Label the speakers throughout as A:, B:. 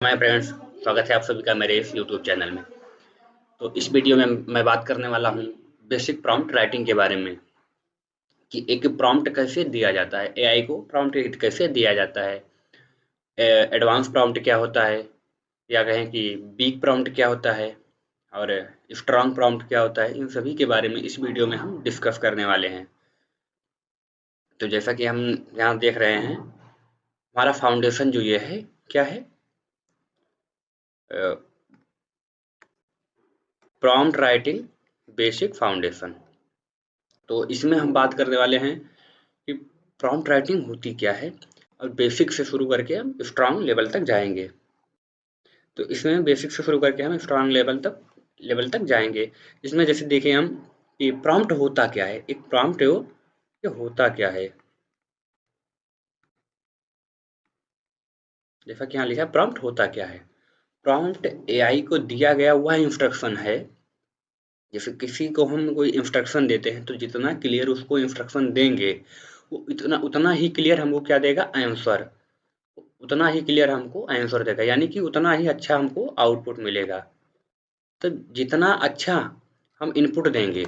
A: Hi friends, स्वागत है आप सभी का मेरे इस यूट्यूब चैनल में। तो इस वीडियो में मैं बात करने वाला हूँ बेसिक प्रॉम्प्ट राइटिंग के बारे में कि एक प्रॉम्प्ट कैसे दिया जाता है, एआई को प्रॉम्प्ट कैसे दिया जाता है, एडवांस प्रॉम्प्ट क्या होता है या कहें कि वीक प्रॉम्प्ट क्या होता है और स्ट्रॉन्ग प्रॉम्प्ट क्या होता है। इन सभी के बारे में इस वीडियो में हम डिस्कस करने वाले हैं। तो जैसा कि हम यहाँ देख रहे हैं, हमारा फाउंडेशन जो ये है क्या है, प्रॉम्प्ट राइटिंग बेसिक फाउंडेशन। तो इसमें हम बात करने वाले हैं कि प्रॉम्प्ट राइटिंग होती क्या है और बेसिक से शुरू करके हम स्ट्रॉन्ग लेवल तक जाएंगे। तो इसमें बेसिक से शुरू करके हम स्ट्रॉन्ग लेवल तक जाएंगे। इसमें जैसे देखें हम कि प्रॉम्प्ट होता क्या है, एक प्रॉम्प्ट हो ये होता क्या है। जैसा कि यहाँ लिखा है प्रॉम्प्ट होता क्या है। प्रॉम्प्ट एआई को दिया गया वह इंस्ट्रक्शन है। जैसे किसी को हम कोई इंस्ट्रक्शन देते हैं तो जितना क्लियर उसको इंस्ट्रक्शन देंगे वो इतना उतना ही क्लियर हमको क्या देगा, आंसर। उतना ही क्लियर हमको आंसर देगा, यानी कि उतना ही अच्छा हमको आउटपुट मिलेगा। तो जितना अच्छा हम इनपुट देंगे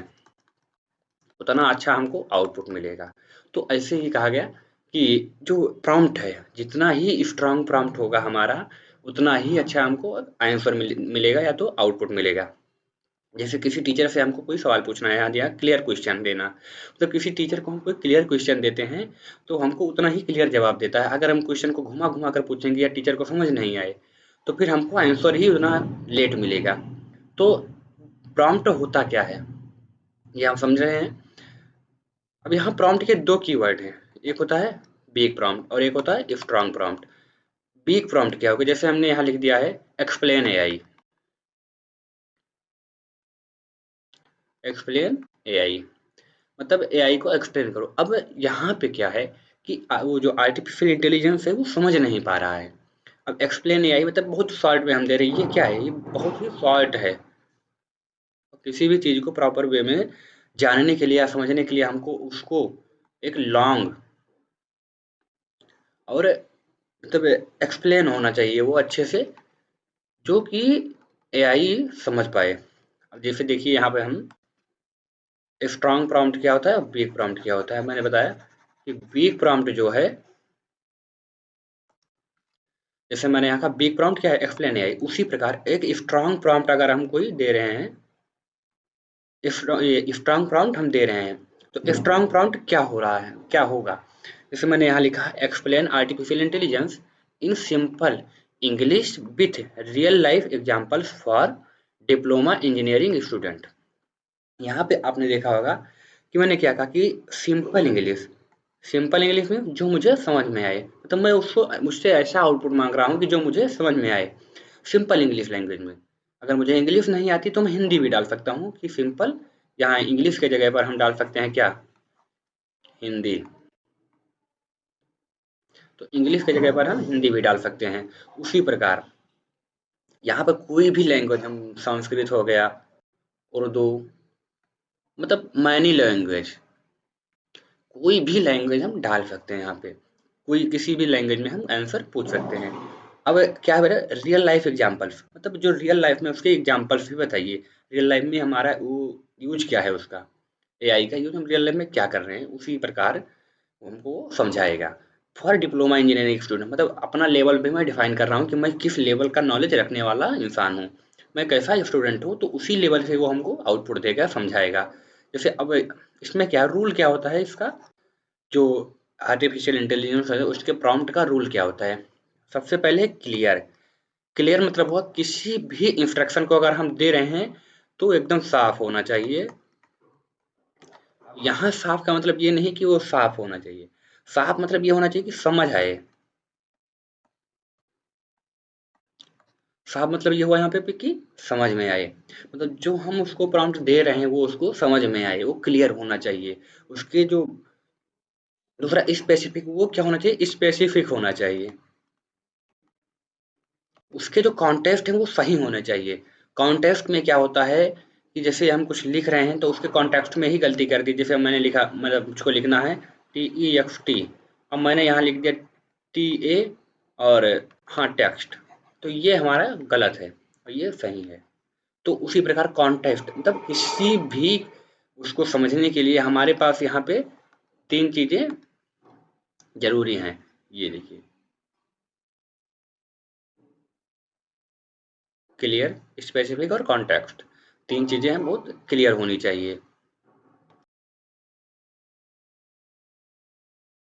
A: उतना अच्छा हमको आउटपुट मिलेगा। तो ऐसे ही कहा गया कि जो प्रॉम्प्ट है, जितना ही स्ट्रांग प्रॉम्प्ट होगा हमारा उतना ही अच्छा हमको आंसर मिलेगा या तो आउटपुट मिलेगा। जैसे किसी टीचर से हमको कोई सवाल पूछना है, यहाँ दिया क्लियर क्वेश्चन देना। मतलब किसी टीचर को हम कोई क्लियर क्वेश्चन देते हैं तो हमको उतना ही क्लियर जवाब देता है। अगर हम क्वेश्चन को घुमा घुमा कर पूछेंगे या टीचर को समझ नहीं आए तो फिर हमको आंसर ही उतना लेट मिलेगा। तो प्रॉम्प्ट होता क्या है ये हम समझ रहे हैं। अब यहाँ प्रॉम्प्ट के दो कीवर्ड हैं, एक होता है वीक प्रॉम्प्ट और एक होता है स्ट्रांग प्रॉम्प्ट। वीक प्रॉम्प्ट क्या होगा, जैसे हमने यहाँ लिख दिया है एक्सप्लेन एआई। एक्सप्लेन एआई मतलब एआई को एक्सप्लेन करो। अब यहाँ पे क्या है कि वो जो आर्टिफिशियल इंटेलिजेंस है वो समझ नहीं पा रहा है। अब एक्सप्लेन एआई मतलब बहुत शॉर्ट में हम दे रहे हैं, ये क्या है, ये बहुत ही शॉर्ट है। किसी भी चीज़ को प्रॉपर वे में जानने के लिए या समझने के लिए हमको उसको एक लॉन्ग और मतलब एक्सप्लेन होना चाहिए वो अच्छे से, जो कि एआई समझ पाए। अब जैसे देखिए यहाँ पे हम स्ट्रॉन्ग प्रॉम्प्ट क्या होता है, वीक प्रॉम्प्ट क्या होता है। मैंने बताया कि वीक प्रॉम्प्ट जो है, जैसे मैंने यहाँ का वीक प्रॉम्प्ट क्या है, एक्सप्लेन एआई, उसी प्रकार एक स्ट्रॉन्ग प्रॉम्प्ट अगर हम कोई दे रहे हैं, स्ट्रॉन्ग प्रॉम्प्ट हम दे रहे हैं तो स्ट्रॉन्ग प्रॉम्प्ट क्या हो रहा है, क्या होगा। जैसे मैंने यहाँ लिखा है explain artificial intelligence in simple English with real life examples for diploma engineering student. यहाँ पे आपने देखा होगा कि मैंने क्या कहा कि सिंपल इंग्लिश, सिंपल इंग्लिश में जो मुझे समझ में आए, तो मैं उसको मुझसे ऐसा आउटपुट मांग रहा हूँ कि जो मुझे समझ में आए सिंपल इंग्लिश लैंग्वेज में। अगर मुझे इंग्लिश नहीं आती तो मैं हिंदी भी डाल सकता हूँ कि सिंपल, यहाँ इंग्लिश के जगह पर हम डाल सकते हैं क्या, हिंदी। तो इंग्लिश की जगह पर हम हिंदी भी डाल सकते हैं। उसी प्रकार यहाँ पर कोई भी लैंग्वेज, हम संस्कृत हो गया, उर्दू, मतलब मैनी लैंग्वेज, कोई भी लैंग्वेज हम डाल सकते हैं यहाँ पे। कोई किसी भी लैंग्वेज में हम आंसर पूछ सकते हैं। अब क्या है बेटा, रियल लाइफ एग्जांपल्स, मतलब जो रियल लाइफ में उसके एग्जांपल्स भी बताइए। रियल लाइफ में हमारा वो यूज क्या है उसका, एआई का यूज हम रियल लाइफ में क्या कर रहे हैं, उसी प्रकार वो हमको समझाएगा। फॉर डिप्लोमा इंजीनियरिंग स्टूडेंट मतलब अपना लेवल भी मैं डिफाइन कर रहा हूँ कि मैं किस लेवल का नॉलेज रखने वाला इंसान हूँ, मैं कैसा स्टूडेंट हूँ, तो उसी लेवल से वो हमको आउटपुट देगा, समझाएगा। जैसे अब इसमें क्या रूल क्या होता है इसका, जो आर्टिफिशियल इंटेलिजेंस है उसके प्रॉम्प्ट का रूल क्या होता है। सबसे पहले क्लियर, क्लियर मतलब हुआ किसी भी इंस्ट्रक्शन को अगर हम दे रहे हैं तो एकदम साफ होना चाहिए। यहाँ साफ का मतलब ये नहीं कि वो साफ होना चाहिए, साफ मतलब ये होना चाहिए कि समझ आए। साफ मतलब ये हुआ यहाँ पे कि समझ में आए, मतलब जो हम उसको प्रॉम्प्ट दे रहे हैं वो उसको समझ में आए, वो क्लियर होना चाहिए। उसके जो दूसरा स्पेसिफिक, वो क्या होना चाहिए, स्पेसिफिक होना चाहिए। उसके जो कॉन्टेक्स्ट है वो सही होने चाहिए। कॉन्टेक्स्ट में क्या होता है कि जैसे हम कुछ लिख रहे हैं तो उसके कॉन्टेक्स्ट में ही गलती कर दी। जैसे मैंने लिखा, मतलब मुझको लिखना है TEXT, अब मैंने यहाँ लिख दिया TA और हाँ टेक्स्ट, तो ये हमारा गलत है और ये सही है। तो उसी प्रकार कॉन्टेक्स्ट मतलब किसी भी उसको समझने के लिए हमारे पास यहाँ पे 3 चीज़ें ज़रूरी हैं। ये देखिए, क्लियर, स्पेसिफिक और कॉन्टेक्स्ट। 3 चीज़ें हैं बहुत क्लियर होनी चाहिए।